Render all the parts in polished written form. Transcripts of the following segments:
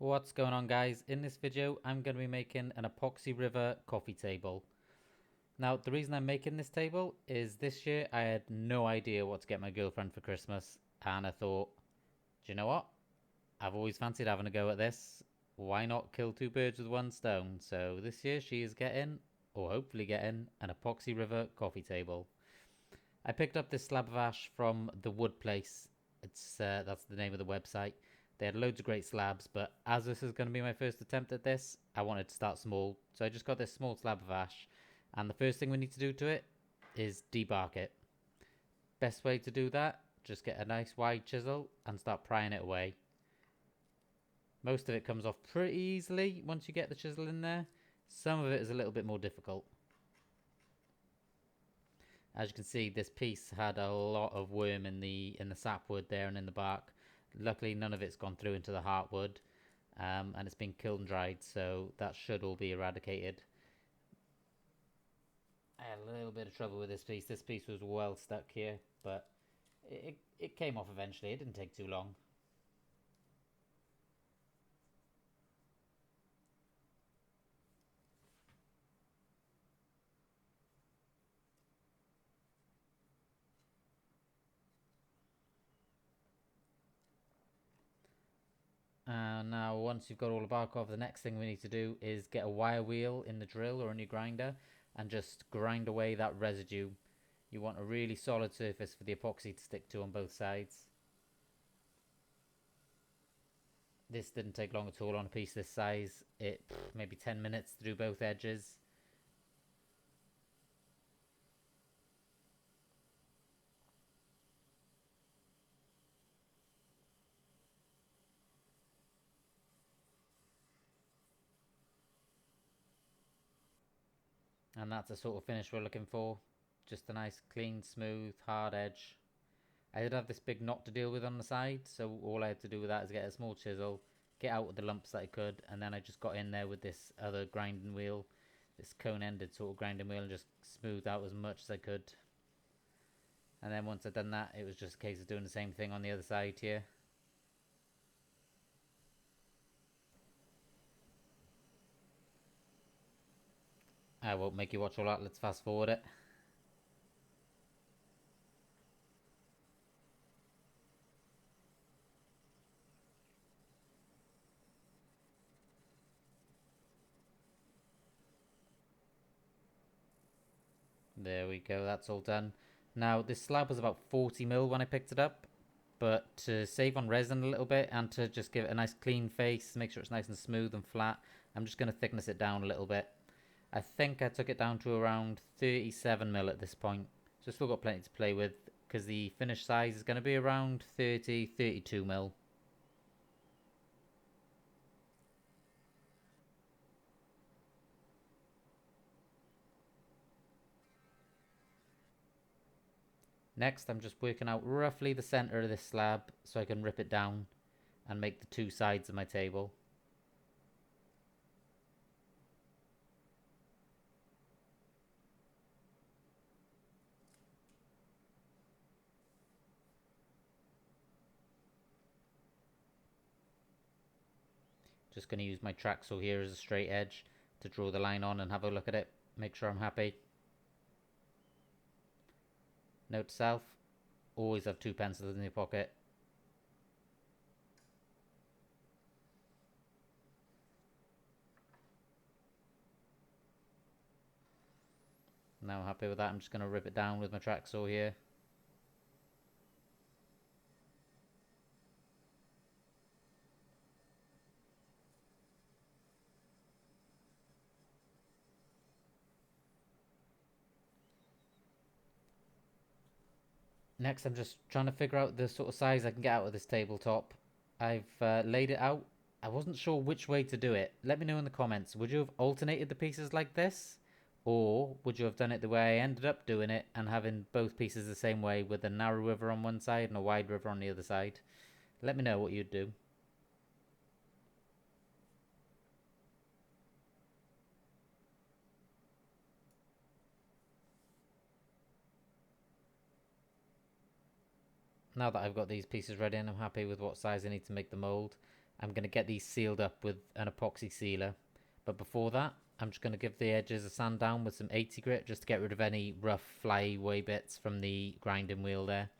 What's going on, guys? In this video I'm going to be making an epoxy river coffee table. Now the reason I'm making this table is this year I had no idea what to get my girlfriend for Christmas, and I thought, do you know what? I've always fancied having a go at this. Why not kill two birds with one stone? So this year she is getting, or hopefully getting, an epoxy river coffee table. I picked up this slab of ash from the wood place. That's the name of the website. They had loads of great slabs, but as this is going to be my first attempt at this, I wanted to start small. So I just got this small slab of ash, and the first thing we need to do to it is debark it. Best way to do that, just get a nice wide chisel and start prying it away. Most of it comes off pretty easily once you get the chisel in there. Some of it is a little bit more difficult. As you can see, this piece had a lot of worm in the sapwood there and in the bark. Luckily, none of it's gone through into the heartwood, and it's been killed and dried, so that should all be eradicated. I had a little bit of trouble with this piece. This piece was well stuck here, but it came off eventually. It didn't take too long. Now, once you've got all the bark off, the next thing we need to do is get a wire wheel in the drill or in your grinder and just grind away that residue. You want a really solid surface for the epoxy to stick to on both sides. This didn't take long at all on a piece this size. It maybe 10 minutes to do both edges. And that's the sort of finish we're looking for. Just a nice, clean, smooth, hard edge. I did have this big knot to deal with on the side, so all I had to do with that is get a small chisel, get out with the lumps that I could, and then I just got in there with this other grinding wheel, this cone-ended sort of grinding wheel, and just smoothed out as much as I could. And then once I'd done that, it was just a case of doing the same thing on the other side here. I won't make you watch all that, let's fast forward it. There we go, that's all done. Now, this slab was about 40mm when I picked it up, but to save on resin a little bit and to just give it a nice clean face, make sure it's nice and smooth and flat, I'm just going to thickness it down a little bit. I think I took it down to around 37mm at this point, so still got plenty to play with, because the finished size is going to be around 32mm. Next, I'm just working out roughly the center of this slab so I can rip it down and make the two sides of my table. Just going to use my track saw here as a straight edge to draw the line on and have a look at it, make sure I'm happy. Note to self, always have two pencils in your pocket. Now I'm happy with that, I'm just going to rip it down with my track saw here. Next, I'm just trying to figure out the sort of size I can get out of this tabletop. I've laid it out. I wasn't sure which way to do it. Let me know in the comments. Would you have alternated the pieces like this? Or would you have done it the way I ended up doing it and having both pieces the same way with a narrow river on one side and a wide river on the other side? Let me know what you'd do. Now that I've got these pieces ready and I'm happy with what size I need to make the mould, I'm going to get these sealed up with an epoxy sealer. But before that, I'm just going to give the edges a sand down with some 80 grit just to get rid of any rough flyaway bits from the grinding wheel there.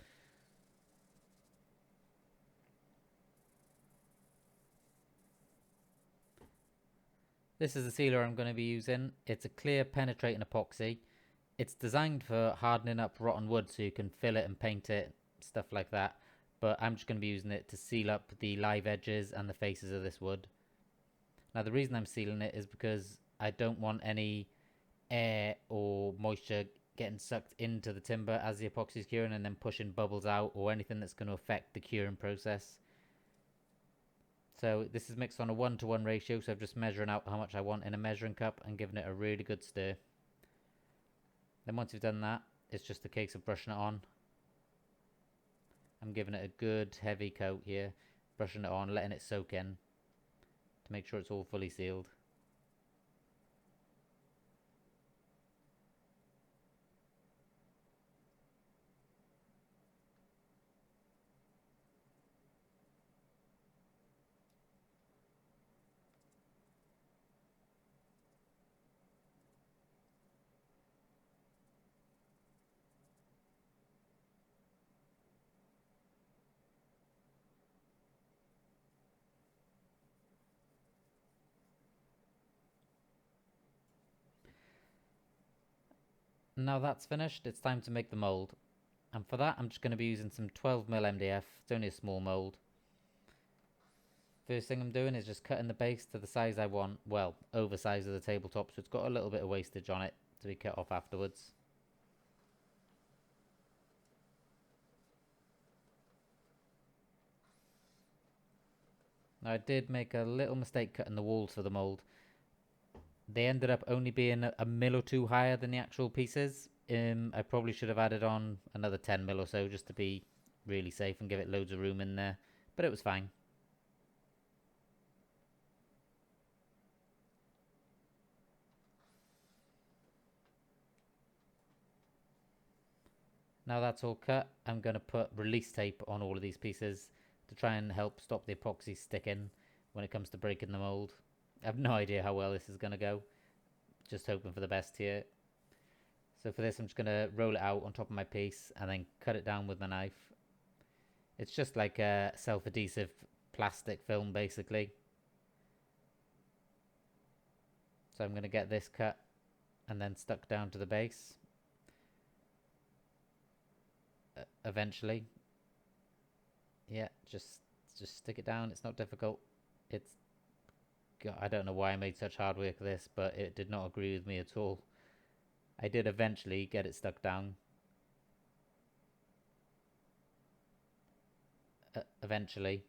This is the sealer I'm going to be using. It's a clear penetrating epoxy. It's designed for hardening up rotten wood so you can fill it and paint it, stuff like that. But I'm just going to be using it to seal up the live edges and the faces of this wood. Now the reason I'm sealing it is because I don't want any air or moisture getting sucked into the timber as the epoxy is curing and then pushing bubbles out or anything that's going to affect the curing process. So this is mixed on a 1-to-1 ratio, so I'm just measuring out how much I want in a measuring cup and giving it a really good stir. Then once you've done that, it's just a case of brushing it on. I'm giving it a good heavy coat here, brushing it on, letting it soak in to make sure it's all fully sealed. Now that's finished, it's time to make the mould. And for that, I'm just going to be using some 12mm MDF. It's only a small mould. First thing I'm doing is just cutting the base to the size I want. Well, oversize of the tabletop, so it's got a little bit of wastage on it to be cut off afterwards. Now I did make a little mistake cutting the walls for the mould. They ended up only being a mil or two higher than the actual pieces. I probably should have added on another 10mm or so just to be really safe and give it loads of room in there. But it was fine. Now that's all cut, I'm going to put release tape on all of these pieces to try and help stop the epoxy sticking when it comes to breaking the mould. I have no idea how well this is going to go. Just hoping for the best here. So for this, I'm just going to roll it out on top of my piece and then cut it down with my knife. It's just like a self-adhesive plastic film, basically. So I'm going to get this cut and then stuck down to the base. Eventually. Yeah, just stick it down. It's not difficult. It's... God, I don't know why I made such hard work of this, but it did not agree with me at all. I did eventually get it stuck down. Eventually.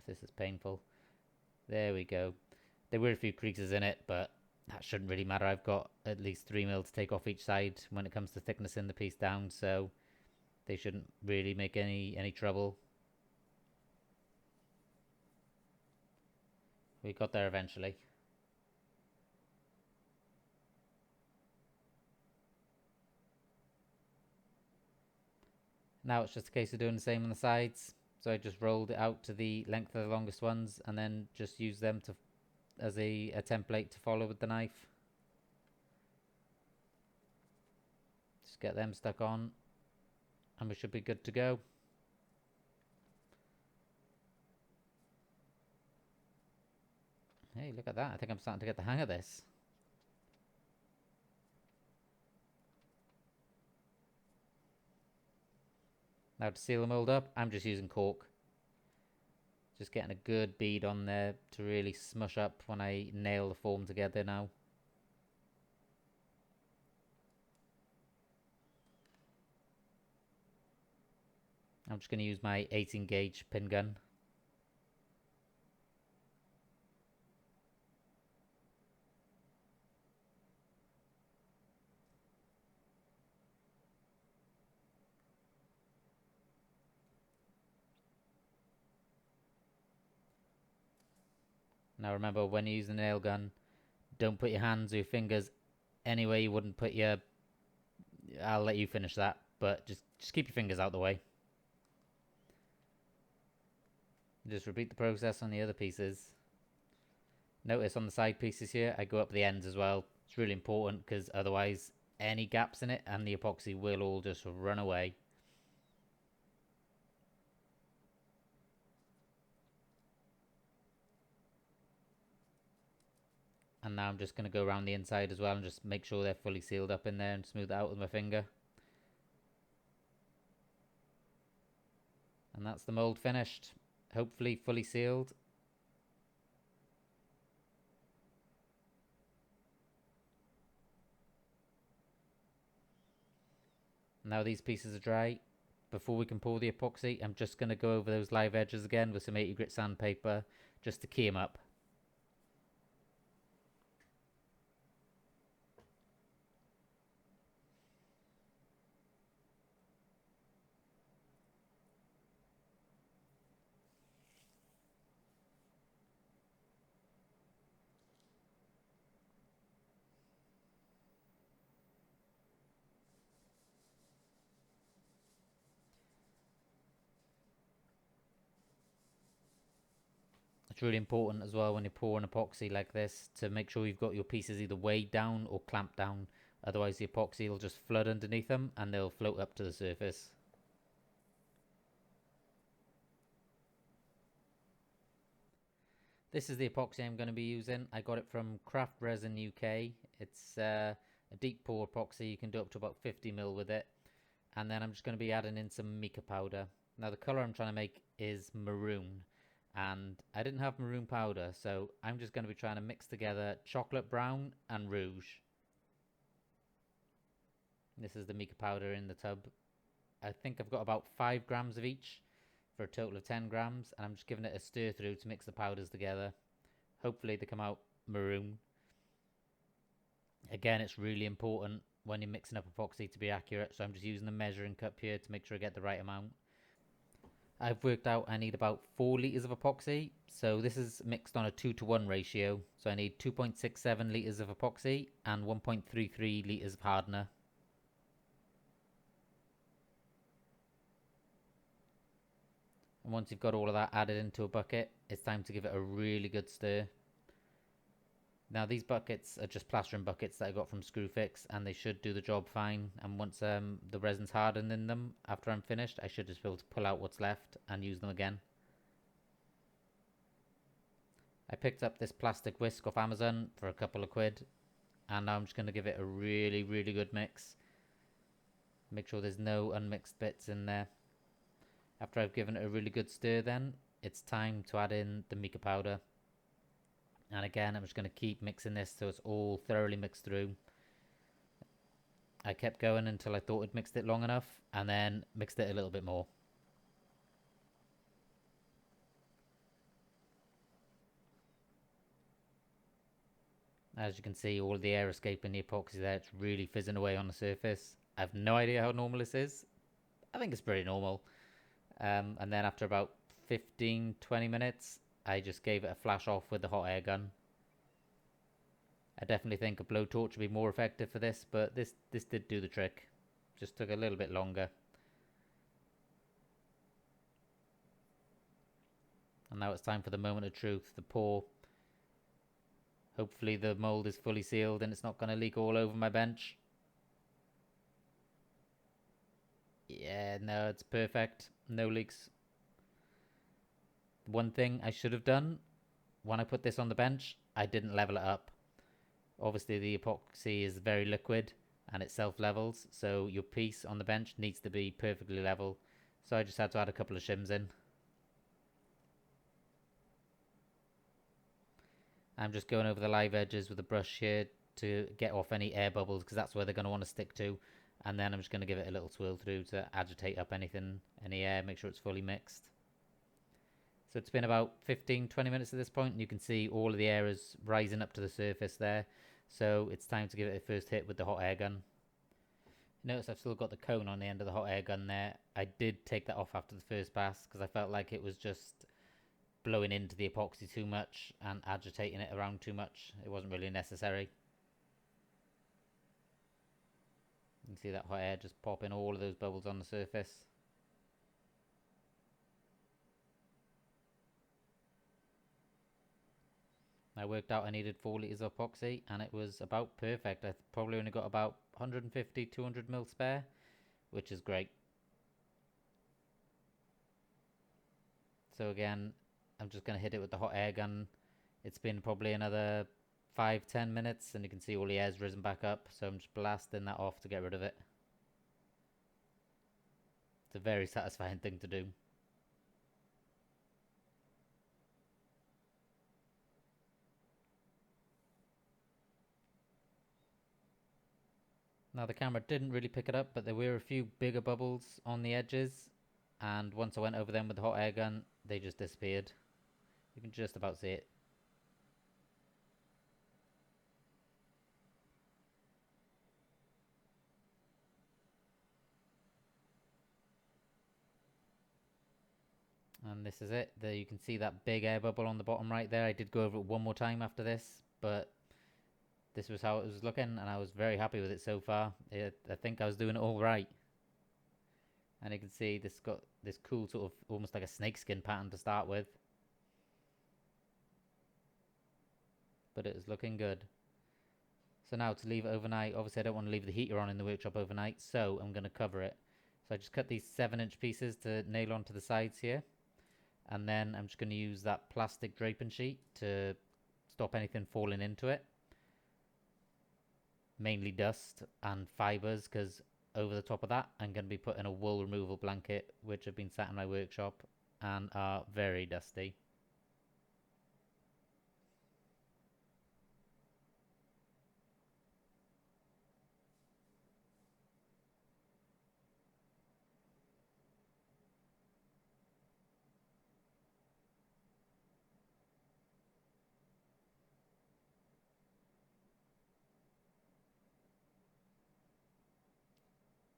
This is painful. There we go. There were a few creases in it, but that shouldn't really matter. I've got at least 3mm to take off each side when it comes to thicknessing the piece down, so they shouldn't really make any trouble. We got there eventually. Now it's just a case of doing the same on the sides. So I just rolled it out to the length of the longest ones and then just use them to as a template to follow with the knife. Just get them stuck on and we should be good to go. Hey, look at that. I think I'm starting to get the hang of this. Now to seal the mould up, I'm just using cork. Just getting a good bead on there to really smush up when I nail the form together now. I'm just going to use my 18 gauge pin gun. Now remember, when you use the nail gun, don't put your hands or your fingers anywhere you wouldn't put your... I'll let you finish that. but just keep your fingers out the way. Just repeat the process on the other pieces. Notice on the side pieces here, I go up the ends as well. It's really important because otherwise any gaps in it and the epoxy will all just run away. And now I'm just going to go around the inside as well and just make sure they're fully sealed up in there and smooth it out with my finger. And that's the mold finished. Hopefully fully sealed. Now these pieces are dry. Before we can pour the epoxy, I'm just going to go over those live edges again with some 80 grit sandpaper just to key them up. It's really important as well when you pour an epoxy like this to make sure you've got your pieces either weighed down or clamped down. Otherwise the epoxy will just flood underneath them and they'll float up to the surface. This is the epoxy I'm going to be using. I got it from Craft Resin UK. It's a deep pour epoxy. You can do up to about 50 ml with it. And then I'm just going to be adding in some mica powder. Now the colour I'm trying to make is maroon. And I didn't have maroon powder, so I'm just going to be trying to mix together chocolate brown and rouge. This is the mica powder in the tub. I think I've got about 5 grams of each for a total of 10 grams, and I'm just giving it a stir through to mix the powders together. Hopefully they come out maroon. Again, it's really important when you're mixing up epoxy to be accurate, so I'm just using the measuring cup here to make sure I get the right amount. I've worked out I need about 4 litres of epoxy, so this is mixed on a 2:1 ratio, so I need 2.67 litres of epoxy and 1.33 litres of hardener. And once you've got all of that added into a bucket, it's time to give it a really good stir. Now these buckets are just plastering buckets that I got from Screwfix, and they should do the job fine. And once the resin's hardened in them, after I'm finished, I should just be able to pull out what's left and use them again. I picked up this plastic whisk off Amazon for a couple of quid, and now I'm just going to give it a really, really good mix. Make sure there's no unmixed bits in there. After I've given it a really good stir then, it's time to add in the mica powder. And again, I'm just going to keep mixing this so it's all thoroughly mixed through. I kept going until I thought I'd mixed it long enough, and then mixed it a little bit more. As you can see, all of the air escaping the epoxy there, it's really fizzing away on the surface. I have no idea how normal this is. I think it's pretty normal. And then after about 15-20 minutes, I just gave it a flash off with the hot air gun. I definitely think a blowtorch would be more effective for this, but this did do the trick. Just took a little bit longer. And now it's time for the moment of truth, the pour. Hopefully the mold is fully sealed and it's not going to leak all over my bench. Yeah, no, it's perfect. No leaks. One thing I should have done, when I put this on the bench, I didn't level it up. Obviously the epoxy is very liquid and it self-levels, so your piece on the bench needs to be perfectly level. So I just had to add a couple of shims in. I'm just going over the live edges with a brush here to get off any air bubbles, because that's where they're going to want to stick to. And then I'm just going to give it a little swirl through to agitate up anything, any air, make sure it's fully mixed. So it's been about 15-20 minutes at this point, and you can see all of the air is rising up to the surface there. So it's time to give it a first hit with the hot air gun. Notice I've still got the cone on the end of the hot air gun there. I did take that off after the first pass because I felt like it was just blowing into the epoxy too much and agitating it around too much. It wasn't really necessary. You can see that hot air just popping all of those bubbles on the surface. I worked out I needed 4 litres of epoxy and it was about perfect. I probably only got about 150, 200 mil spare, which is great. So again, I'm just going to hit it with the hot air gun. It's been probably another 5-10 minutes and you can see all the air's risen back up. So I'm just blasting that off to get rid of it. It's a very satisfying thing to do. Now the camera didn't really pick it up, but there were a few bigger bubbles on the edges, and once I went over them with the hot air gun, they just disappeared. You can just about see it. And this is it. There you can see that big air bubble on the bottom right there. I did go over it one more time after this, but this was how it was looking, and I was very happy with it so far. I think I was doing it all right. And you can see this got this cool sort of almost like a snakeskin pattern to start with. But it was looking good. So now to leave it overnight, obviously I don't want to leave the heater on in the workshop overnight, so I'm going to cover it. So I just cut these 7-inch pieces to nail onto the sides here. And then I'm just going to use that plastic draping sheet to stop anything falling into it. Mainly dust and fibres, because over the top of that I'm going to be putting a wool removal blanket, which have been sat in my workshop and are very dusty.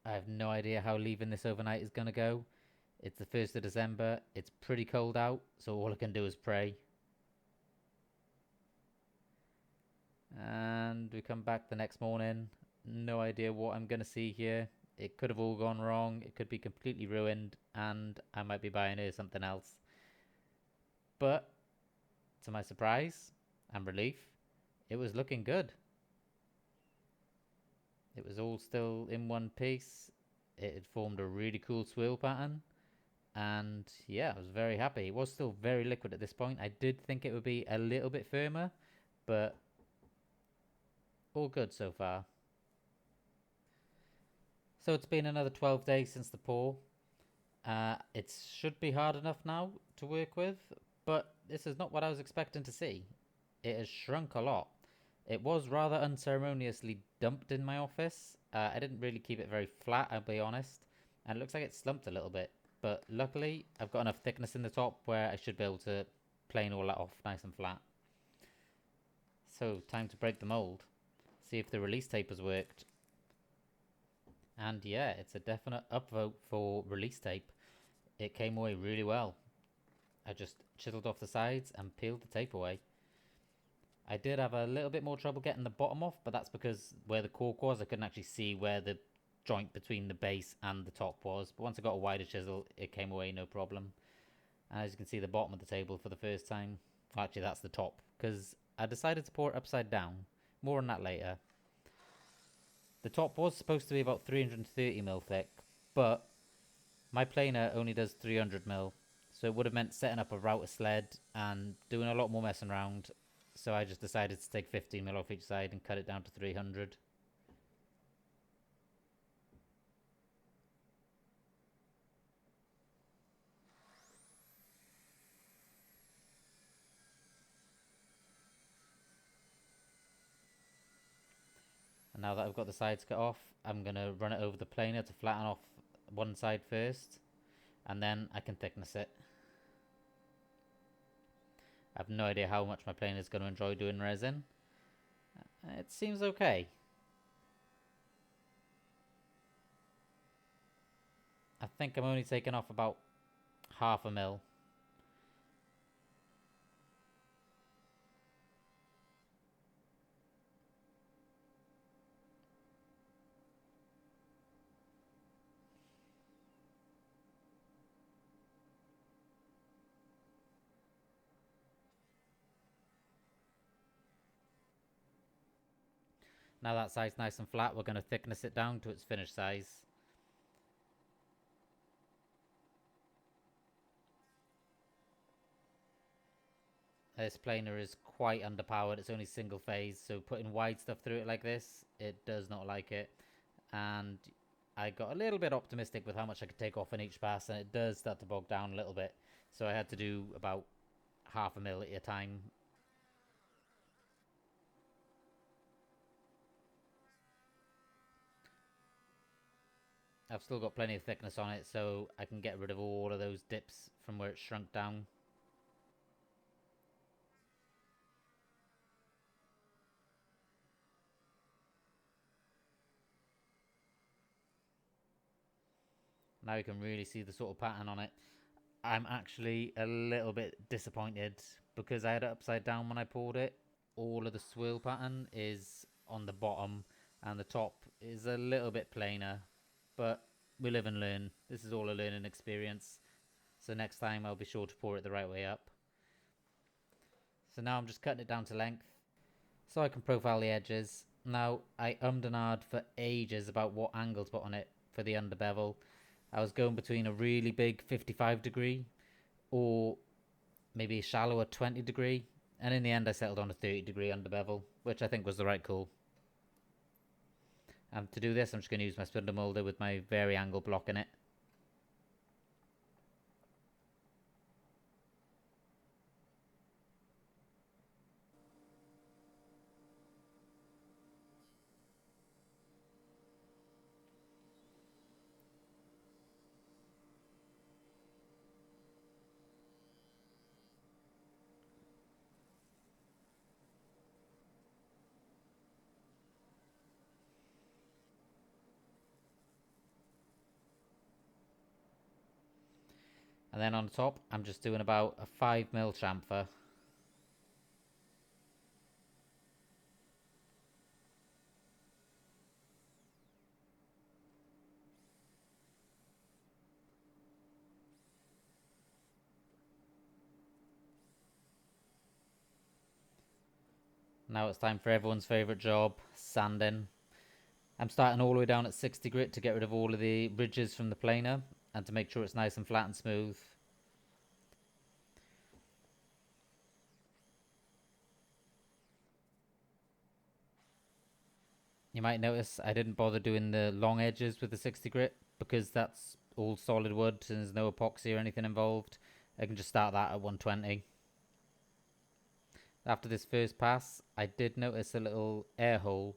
I have no idea how leaving this overnight is going to go. It's the 1st of December. It's pretty cold out, so all I can do is pray. And we come back the next morning. No idea what I'm going to see here. It could have all gone wrong. It could be completely ruined, and I might be buying her something else. But to my surprise and relief, it was looking good. It was all still in one piece. It had formed a really cool swirl pattern. And yeah, I was very happy. It was still very liquid at this point. I did think it would be a little bit firmer, but all good so far. So it's been another 12 days since the pour. It should be hard enough now to work with, but this is not what I was expecting to see. It has shrunk a lot. It was rather unceremoniously dumped in my office. I didn't really keep it very flat, I'll be honest. And it looks like it slumped a little bit. But luckily, I've got enough thickness in the top where I should be able to plane all that off nice and flat. So, time to break the mold. See if the release tape has worked. And yeah, it's a definite upvote for release tape. It came away really well. I just chiseled off the sides and peeled the tape away. I did have a little bit more trouble getting the bottom off, but that's because where the cork was, I couldn't actually see where the joint between the base and the top was. But once I got a wider chisel, it came away no problem. And as you can see, the bottom of the table for the first time. Actually, that's the top, because I decided to pour it upside down. More on that later. The top was supposed to be about 330mm thick, but my planer only does 300mm. So it would have meant setting up a router sled and doing a lot more messing around. So I just decided to take 15mm off each side and cut it down to 300. And now that I've got the sides cut off, I'm going to run it over the planer to flatten off one side first, and then I can thickness it. I have no idea how much my planer is going to enjoy doing resin. It seems okay. I think I'm only taking off about 0.5 mil. Now that side's nice and flat, we're going to thickness it down to its finished size. This planer is quite underpowered. It's only single phase, so putting wide stuff through it like this, it does not like it. And I got a little bit optimistic with how much I could take off in each pass, and it does start to bog down a little bit. So I had to do about half a mil at a time. I've still got plenty of thickness on it, so I can get rid of all of those dips from where it shrunk down. Now you can really see the sort of pattern on it. I'm actually a little bit disappointed because I had it upside down when I poured it. All of the swirl pattern is on the bottom and the top is a little bit plainer, but we live and learn. This is all a learning experience. So next time I'll be sure to pour it the right way up. So now I'm just cutting it down to length so I can profile the edges. Now I ummed and ahed for ages about what angle to put on it for the under bevel. I was going between a really big 55 degree or maybe a shallower 20 degree, and in the end I settled on a 30 degree under bevel, which I think was the right call. And to do this, I'm just going to use my spindle molder with my vari-angle block in it. And then on the top, I'm just doing about a 5mm chamfer. Now it's time for everyone's favourite job, sanding. I'm starting all the way down at 60 grit to get rid of all of the ridges from the planer and to make sure it's nice and flat and smooth. You might notice I didn't bother doing the long edges with the 60 grit because that's all solid wood and there's no epoxy or anything involved. I can just start that at 120. After this first pass, I did notice a little air hole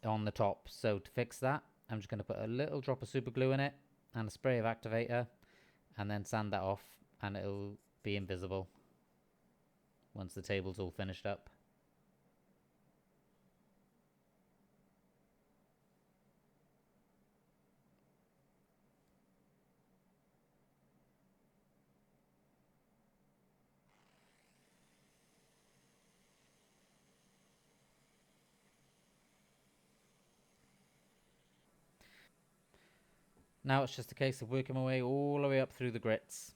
on the top. So to fix that, I'm just going to put a little drop of super glue in it and a spray of activator and then sand that off and it'll be invisible once the table's all finished up. Now it's just a case of working my way all the way up through the grits.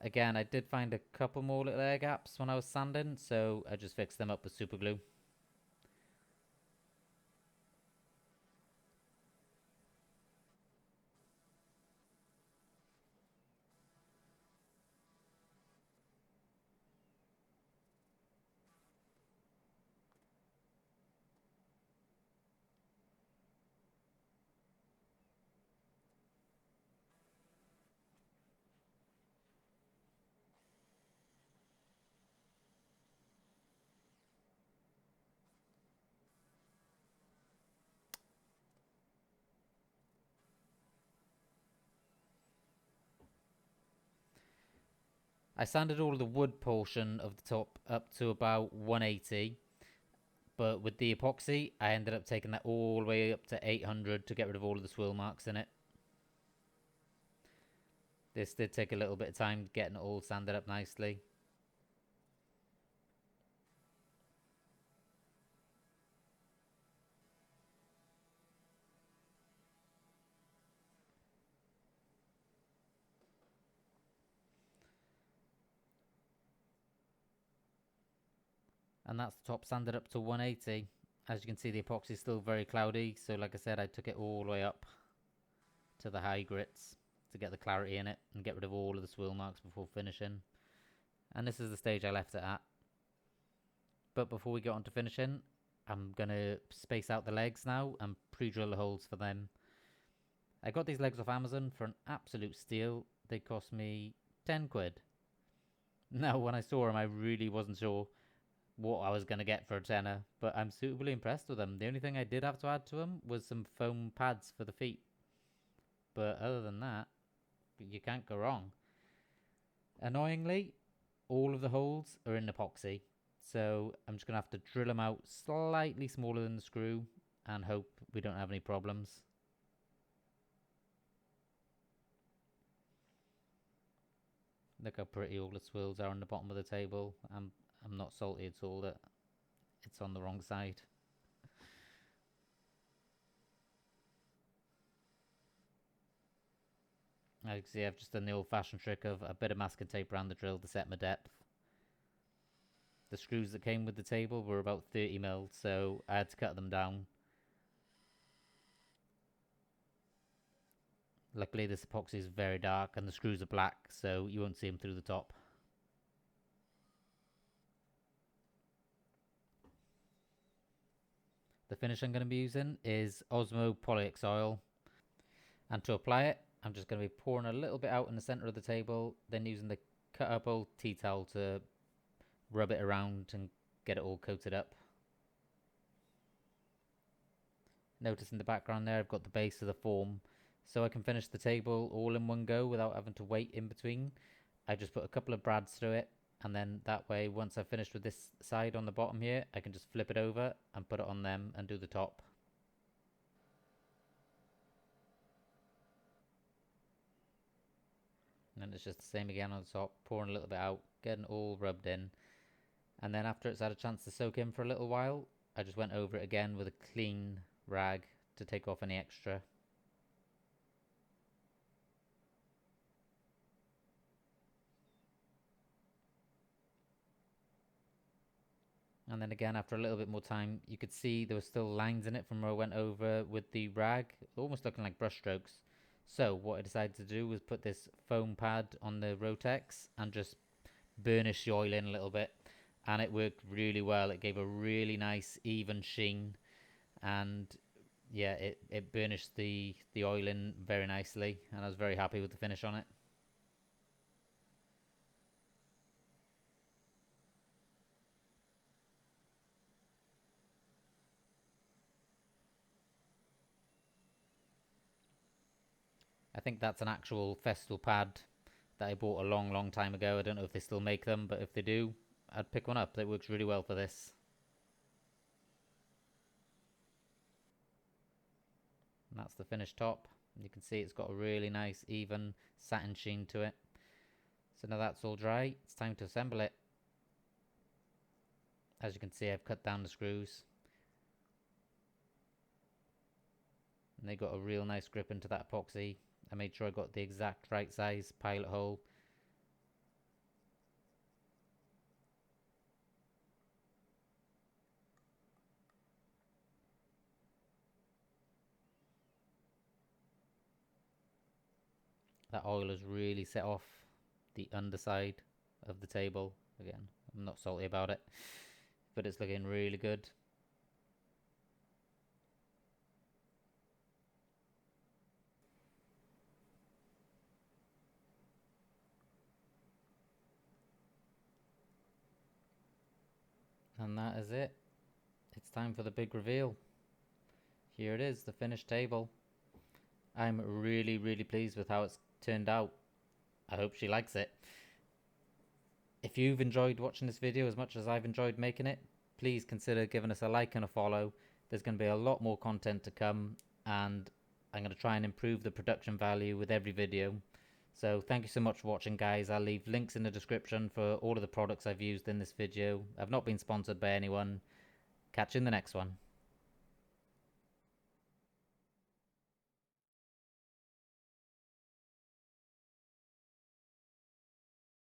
Again, I did find a couple more little air gaps when I was sanding, so I just fixed them up with super glue. I sanded all of the wood portion of the top up to about 180, but with the epoxy, I ended up taking that all the way up to 800 to get rid of all of the swirl marks in it. This did take a little bit of time getting it all sanded up nicely. And that's the top sanded up to 180. As you can see, the epoxy is still very cloudy, so like I said, I took it all the way up to the high grits to get the clarity in it and get rid of all of the swirl marks before finishing. And this is the stage I left it at. But before we get on to finishing, I'm going to space out the legs now and pre-drill the holes for them. I got these legs off Amazon for an absolute steal. They cost me 10 quid. Now, when I saw them, I really wasn't sure what I was going to get for a tenner, but I'm suitably impressed with them. The only thing I did have to add to them was some foam pads for the feet. But other than that, you can't go wrong. Annoyingly, all of the holes are in epoxy, so I'm just going to have to drill them out slightly smaller than the screw and hope we don't have any problems. Look how pretty all the swirls are on the bottom of the table. I'm not salty at all that it's on the wrong side. As you can see, I've just done the old-fashioned trick of a bit of masking tape around the drill to set my depth. The screws that came with the table were about 30mm, so I had to cut them down. Luckily, this epoxy is very dark and the screws are black, so you won't see them through the top. The finish I'm going to be using is Osmo Polyex oil. And to apply it, I'm just going to be pouring a little bit out in the center of the table, then using the cut up old tea towel to rub it around and get it all coated up. Notice in the background there, I've got the base of the form, so I can finish the table all in one go without having to wait in between. I just put a couple of brads through it, and then that way, once I've finished with this side on the bottom here, I can just flip it over and put it on them and do the top. And then it's just the same again on the top, pouring a little bit out, getting it all rubbed in. And then after it's had a chance to soak in for a little while, I just went over it again with a clean rag to take off any extra. And then again, after a little bit more time, you could see there were still lines in it from where I went over with the rag, almost looking like brush strokes. So what I decided to do was put this foam pad on the Rotex and just burnish the oil in a little bit. And it worked really well. It gave a really nice even sheen, and yeah, it burnished the oil in very nicely, and I was very happy with the finish on it. I think that's an actual Festal pad that I bought a long time ago. I don't know if they still make them, but if they do, I'd pick one up. It works really well for this. And that's the finished top. You can see it's got a really nice even satin sheen to it. So now that's all dry, it's time to assemble it. As you can see, I've cut down the screws, and they got a real nice grip into that epoxy. I made sure I got the exact right size pilot hole. That oil has really set off the underside of the table. Again, I'm not salty about it, but it's looking really good. And that is it. It's time for the big reveal. Here it is, the finished table. I'm really pleased with how it's turned out. I hope she likes it. If you've enjoyed watching this video as much as I've enjoyed making it, please consider giving us a like and a follow. There's going to be a lot more content to come, and I'm going to try and improve the production value with every video. So thank you so much for watching, guys. I'll leave links in the description for all of the products I've used in this video. I've not been sponsored by anyone. Catch you in the next one.